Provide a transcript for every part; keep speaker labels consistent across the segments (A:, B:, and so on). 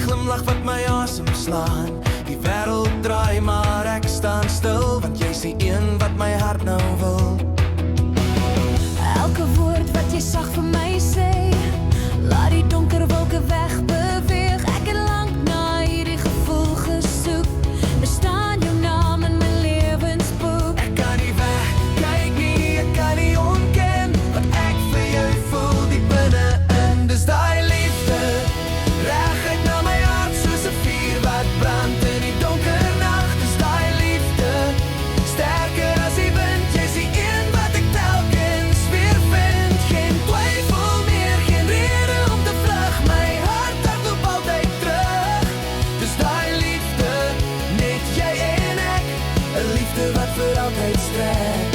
A: glimlach wat my asem slaan. Die wêreld draai maar ek staan stil, want jy's die een wat my hart nou wil.
B: Elke woord wat jy sag vir my sê, laat die donker wolke wegbeweeg. Ek het lank na hierdie gevoel gesoek, bestaan jou naam in my lewensboek.
A: Ek kan nie wegkyk nie, ek kan nie ontken wat ek vir jou voel diep binne-in. Dis daai liefde, reguit na my hart soos 'n vuur wat brand in die donker nag. Dis daai liefde, sterker as die wind. Jy's die een wat ek telkens weer vind. Geen twyfel meer, geen rede om te vlug. My hart hardloop altyd terug. Dis daai liefde, net jy en ek, 'n liefde wat vir altyd strek.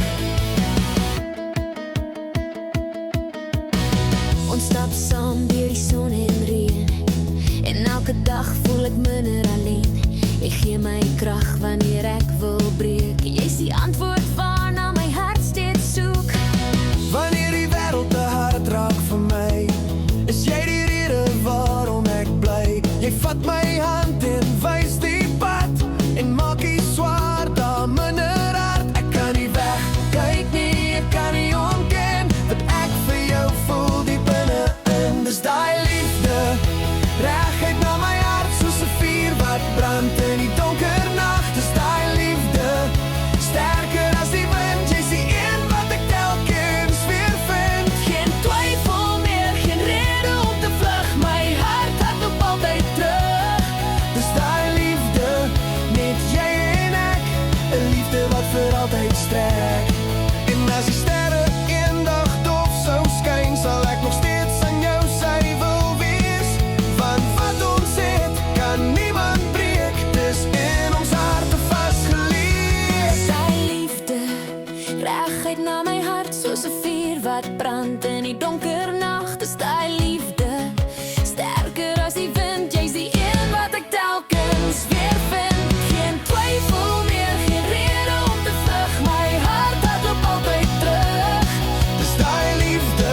B: Ons stap saam deur die son en reën, en elke dag voel ek minder alleen. Jy gee my krag wanneer ek wil breek. Jy's die antwoord waarna my hart steeds soek.
A: Wanneer die wêreld te hard raak vir my, is jy die rede waarom ek bly. Jy vat my hand en wys die pad, en maak die swaar daar minder hard. Ek kan nie wegkyk nie, ek kan nie ontken wat ek vir jou voel diep binne-in. Dis daai liefde, reguit na my hart soos 'n vuur wat brand in die donker nag. Dis daai liefde, sterker as die wind. Jy's die een wat ek telkens weer vind.
B: Geen twyfel meer, geen rede om te vlug. My hart hardloop altyd terug.
A: Dis daai liefde, net jy en ek, 'n liefde wat vir altyd strek. En as die sterre eendag dof sou skyn, sal ek nog steeds aan jou sy wil wees. Want wat ons het, kan niemand breek. Dis in ons harte vasgelees.
B: Sy liefde, reguit na my hart soos 'n vuur wat brand in die donker nag. Dis daai liefde, sterker as die wind. Jy's die een wat ek telkens weer vind. Geen twyfel meer, geen rede om te vlug. My hart hardloop altyd terug.
A: Dis daai liefde,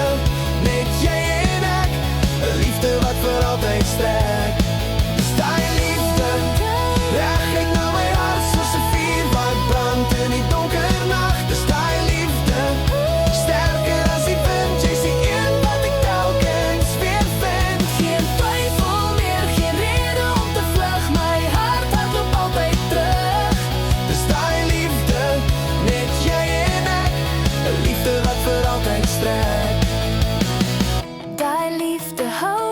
A: net jy en ek, 'n liefde wat vir altyd strek. Dis daai liefde, reguit na my hart soos 'n vuur wat brand in die donker nag. Dis daai liefde, sterker as die wind. Jy's die een wat ek telkens weer vind.
B: Geen twyfel meer, geen rede om te vlug. My hart hardloop altyd terug.
A: Dis daai liefde, net jy en ek, 'n liefde wat vir altyd strek.
B: Daai liefde hou